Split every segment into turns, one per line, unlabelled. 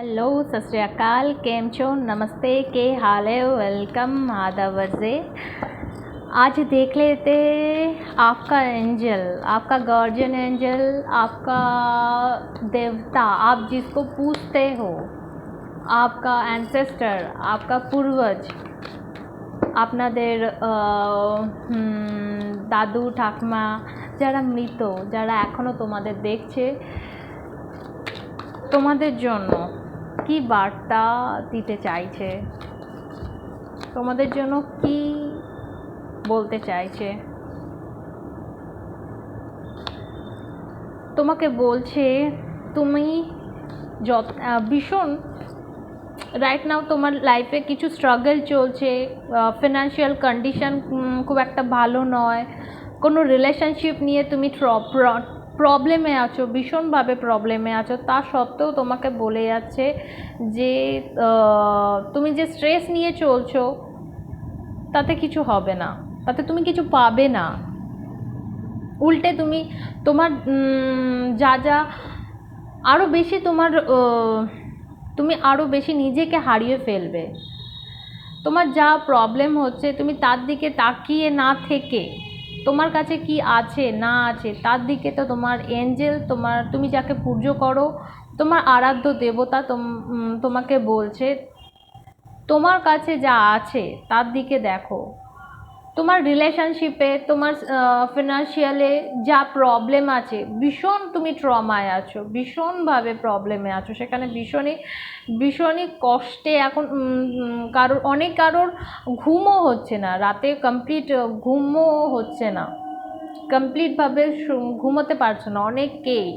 Hello सत श्री अकाल, केम छो, नमस्ते, के हाल है, वेलकम, आदाब वर्जे। आज देख लेते आपका एंजल, आपका गार्जियन एंजल, आपका देवता, आप जिसको पूछते हो, आपका एंसेस्टर, आपका पूर्वज, আপনাদের দাদু ঠাকুমা যারা মৃত, যারা এখনও তোমাদের দেখছে, তোমাদের জন্য কি বার্তা দিতে চাইছে, তোমাদের জন্য কি বলতে চাইছে। তোমাকে বলছে তুমি ভীষণ রাইট নাও তোমার লাইফে কিছু স্ট্রাগল চলছে, ফিনান্সিয়াল কন্ডিশন খুব একটা ভালো নয়, কোনো রিলেশনশিপ নিয়ে তুমি প্রবলেমে আছো, ভীষণভাবে প্রবলেমে আছো। তা সত্ত্বেও তোমাকে বলে যাচ্ছে যে তুমি যে স্ট্রেস নিয়ে চলছো তাতে কিছু হবে না, তাতে তুমি কিছু পাবে না। উল্টে তুমি তোমার যা যা আরও বেশি তুমি আরও বেশি নিজেকে হারিয়ে ফেলবে। তোমার যা প্রবলেম হচ্ছে তুমি তার দিকে তাকিয়ে না থেকে তোমার কাছে কি আছে না আছে তার দিকে, তো তোমার এঞ্জেল, তুমি যাকে পূজা করো, তোমার আরাধ্য দেবতা তোমাকে বলছে তোমার কাছে যা আছে তার দিকে দেখো। তোমার রিলেশনশিপে, তোমার ফিনান্সিয়ালে যা প্রবলেম আছে, ভীষণ তুমি ট্রমায় আছো, ভীষণভাবে প্রবলেমে আছো, সেখানে ভীষণই কষ্টে এখন কারোর ঘুমও হচ্ছে না, রাতে কমপ্লিট ঘুমও হচ্ছে না, কমপ্লিটভাবে ঘুমোতে পারছো না অনেককেই।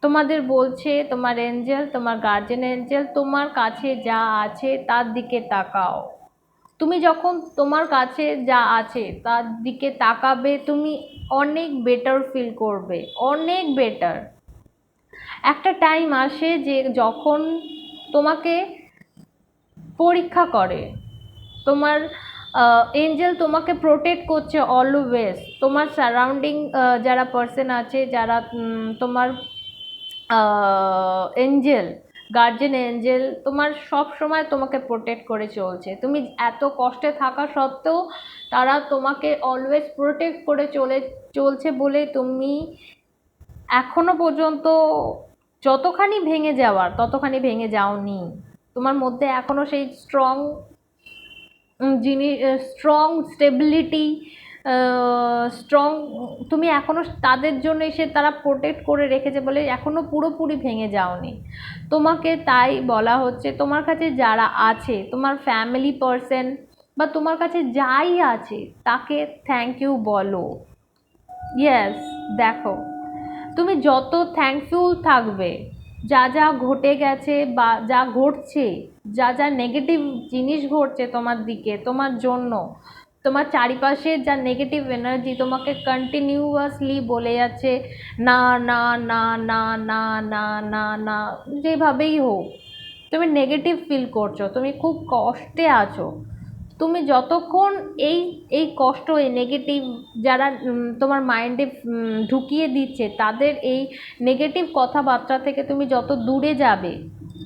তোমাদের বলছে তোমার এঞ্জেল, তোমার গার্জিয়ান এঞ্জেল, তোমার কাছে যা আছে তার দিকে তাকাও। তুমি যখন তোমার কাছে যা আছে তার দিকে তাকাবে, তুমি অনেক বেটার ফিল করবে, অনেক বেটার। একটা টাইম আসে যে যখন তোমাকে পরীক্ষা করে, তোমার এঞ্জেল তোমাকে প্রোটেক্ট করছে অলওয়েজ। তোমার সারাউন্ডিং যারা পার্সন আছে, যারা তোমার এঞ্জেল, গার্জিয়ান এঞ্জেল, তোমার সব সময় তোমাকে প্রোটেক্ট করে চলছে। তুমি এত কষ্টে থাকা সত্ত্বেও তারা তোমাকে অলওয়েজ প্রোটেক্ট করে চলছে বলে তুমি এখনো পর্যন্ত যতখানি ভেঙে যাওয়ার ততখানি ভেঙে যাওনি। তোমার মধ্যে এখনও সেই স্ট্রং স্টেবিলিটি, স্ট্রং, তুমি এখনও তাদের জন্য তারা প্রোটেক্ট করে রেখেছে বলে এখনও পুরোপুরি ভেঙে যাওনি। তোমাকে তাই বলা হচ্ছে তোমার কাছে যারা আছে, তোমার ফ্যামিলি পার্সন বা তোমার কাছে যাই আছে তাকে থ্যাংক ইউ বলো। ইয়েস, দেখো তুমি যত থ্যাঙ্কফুল থাকবে, যা যা ঘটে গেছে বা যা ঘটছে, যা যা নেগেটিভ জিনিস ঘটছে তোমার দিকে, তোমার জন্য, তোমার চারিপাশে যা নেগেটিভ এনার্জি তোমাকে কন্টিনিউয়াসলি বলে যাচ্ছে না না না না না না না না, যেভাবেই হোক তুমি নেগেটিভ ফিল করছো, তুমি খুব কষ্টে আছো। তুমি যতক্ষণ এই কষ্ট, এই নেগেটিভ যারা তোমার মাইন্ডে ঢুকিয়ে দিচ্ছে, তাদের এই নেগেটিভ কথাবার্তা থেকে তুমি যত দূরে যাবে,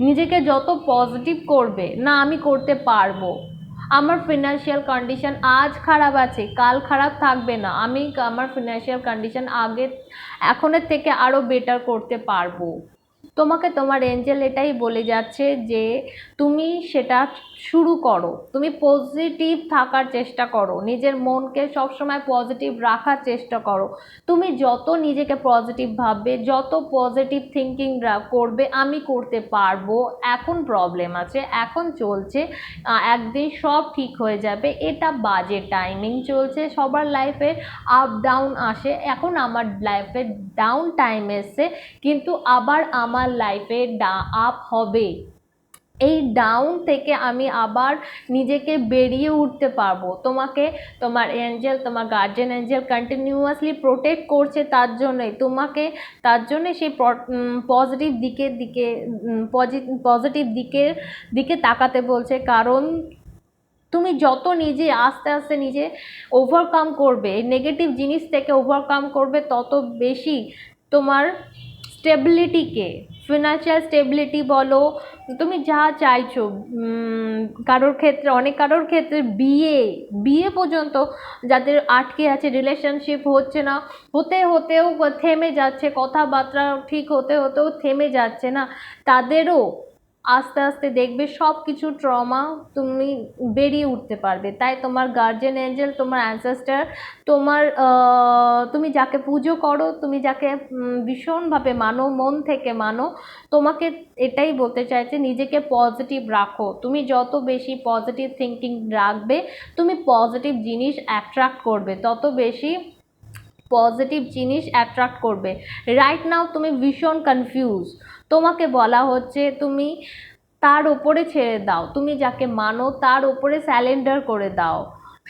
নিজেকে যত পজিটিভ করবে, না আমি করতে পারবো, আমার ফিনান্সিয়াল কন্ডিশন আজ খারাপ আছে, কাল খারাপ থাকবে না, আমি আমার ফিনান্সিয়াল কন্ডিশন এখনের থেকে আরও বেটার করতে পারবো। তোমাকে তোমার এঞ্জেল এটাই বলে যাচ্ছে যে তুমি সেটা শুরু করো, তুমি পজিটিভ থাকার চেষ্টা করো, নিজের মনকে সবসময় পজিটিভ রাখার চেষ্টা করো। তুমি যত নিজেকে পজিটিভ ভাববে, যত পজিটিভ থিঙ্কিং করবে, আমি করতে পারবো, এখন প্রবলেম আছে, এখন চলছে, একদিন সব ঠিক হয়ে যাবে, এটা বাজে টাইমিং চলছে, সবার লাইফে আপ ডাউন আসে, এখন আমার লাইফে ডাউন টাইম এসছে, কিন্তু আবার আমার লাইফে আপ হবে। এই ডাউন থেকে আমি আবার নিজেকে বেরিয়ে উঠতে পারবো। তোমাকে তোমার এঞ্জেল, তোমার গার্জিয়ান এঞ্জেল কন্টিনিউয়াসলি প্রোটেক্ট করছে, তার জন্যে সেই পজিটিভ দিকে তাকাতে বলছে। কারণ তুমি যত নিজে আস্তে আস্তে নিজে ওভারকাম করবে, নেগেটিভ জিনিস থেকে ওভারকাম করবে, তত বেশি তোমার স্টেবিলিটিকে, ফিনান্সিয়াল স্টেবিলিটি বলো, তুমি যা চাইছো, কারোর ক্ষেত্রে, অনেক কারোর ক্ষেত্রে বিয়ে বিয়ে পর্যন্ত যাদের আটকে আছে, রিলেশনশিপ হচ্ছে না, হতে হতেও থেমে যাচ্ছে, কথাবার্তা ঠিক হতে হতেও থেমে যাচ্ছে না, তাদেরও আস্তে আস্তে দেখবে সব কিছু ট্রমা তুমি বেরিয়ে উঠতে পারবে। তাই তোমার গার্জিয়ান এঞ্জেল, তোমার অ্যানসেস্টার, তোমার তুমি যাকে পুজো করো, তুমি যাকে ভীষণভাবে মানো, মন থেকে মানো, তোমাকে এটাই বলতে চাইছে নিজেকে পজিটিভ রাখো। তুমি যত বেশি পজিটিভ থিঙ্কিং রাখবে, তুমি পজিটিভ জিনিস অ্যাট্রাক্ট করবে, তত বেশি পজিটিভ জিনিস অ্যাট্রাক্ট করবে। রাইট নাও তুমি ভীষণ কনফিউজ, তোমাকে বলা হচ্ছে তুমি তার ওপরে ছেড়ে দাও, তুমি যাকে মানো তার ওপরে স্যালেন্ডার করে দাও,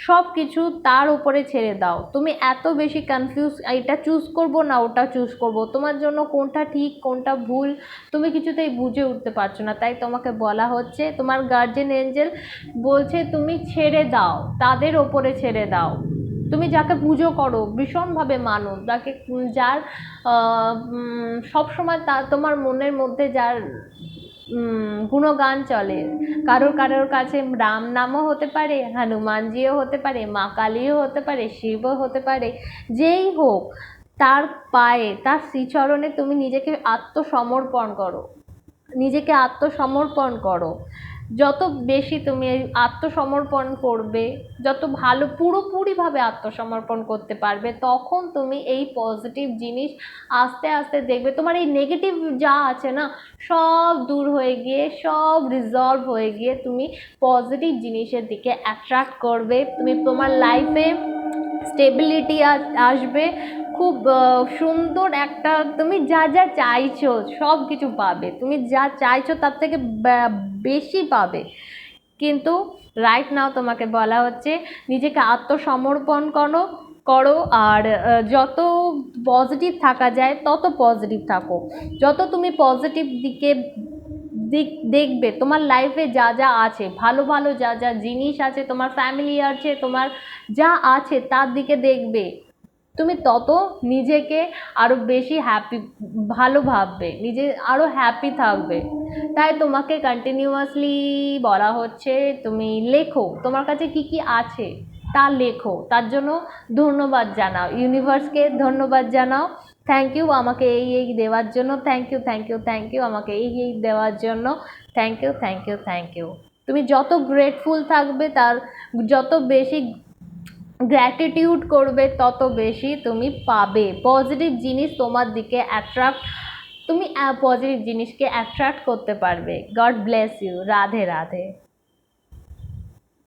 সব কিছু তার উপরে ছেড়ে দাও। তুমি এত বেশি কনফিউজ, এটা চুজ করব না ওটা চুজ করব, তোমার জন্য কোনটা ঠিক কোনটা ভুল তুমি কিছুতেই বুঝে উঠতে পারছো না। তাই তোমাকে বলা হচ্ছে, তোমার গার্জিয়ান এঞ্জেল বলছে তুমি ছেড়ে দাও, তাদের ওপরে ছেড়ে দাও। তুমি যাকে পুজো করো, ভীষণভাবে মানো, যাকে যার সবসময় তা তোমার মনের মধ্যে যার গুণগান চলে, কারোর কারোর কাছে রাম নামও হতে পারে, হনুমানজিও হতে পারে, মা কালীও হতে পারে, শিবও হতে পারে, যেই হোক তার পায়ে, তার শ্রীচরণে তুমি নিজেকে আত্মসমর্পণ করো, নিজেকে আত্মসমর্পণ করো। যত বেশি তুমি আত্মসমর্পণ করবে, যত ভালো পুরোপুরিভাবে আত্মসমর্পণ করতে পারবে, তখন তুমি এই পজিটিভ জিনিস আস্তে আস্তে দেখবে তোমার এই নেগেটিভ যা আছে না, সব দূর হয়ে গিয়ে, সব রিজলভ হয়ে গিয়ে তুমি পজিটিভ জিনিসের দিকে অ্যাট্রাক্ট করবে। তুমি তোমার লাইফে স্টেবিলিটি আসবে, খুব সুন্দর একটা, তুমি যা যা চাইছো সব কিছু পাবে, তুমি যা চাইছো তার থেকে বেশি পাবে। কিন্তু রাইট নাও তোমাকে বলা হচ্ছে নিজেকে আত্মসমর্পণ করো করো আর যত পজিটিভ থাকা যায় তত পজিটিভ থাকো। যত তুমি পজিটিভ দিকে দেখবে, তোমার লাইফে যা যা আছে, ভালো ভালো যা যা জিনিস আছে, তোমার ফ্যামিলি আছে, তোমার যা আছে তার দিকে দেখবে, তুমি তত নিজেকে আরও বেশি হ্যাপি, ভালো ভাববে, নিজে আরও হ্যাপি থাকবে। তাই তোমাকে কন্টিনিউয়াসলি বলা হচ্ছে তুমি লেখো, তোমার কাছে কি কি আছে তা লেখো, তার জন্য ধন্যবাদ জানাও, ইউনিভার্সকে ধন্যবাদ জানাও, থ্যাংক ইউ আমাকে এই এই দেওয়ার জন্য, thank you thank you thank you আমাকে এই এই দেওয়ার জন্য, thank you thank you thank you. তুমি যত গ্রেটফুল থাকবে, তার যত বেশি গ্র্যাটিটিউড করবে, তত বেশি তুমি পাবে পজিটিভ জিনিস তোমার দিকে অ্যাট্রাক্ট, তুমি পজিটিভ জিনিসকে অ্যাট্রাক্ট করতে পারবে। God bless you. Radhe Radhe.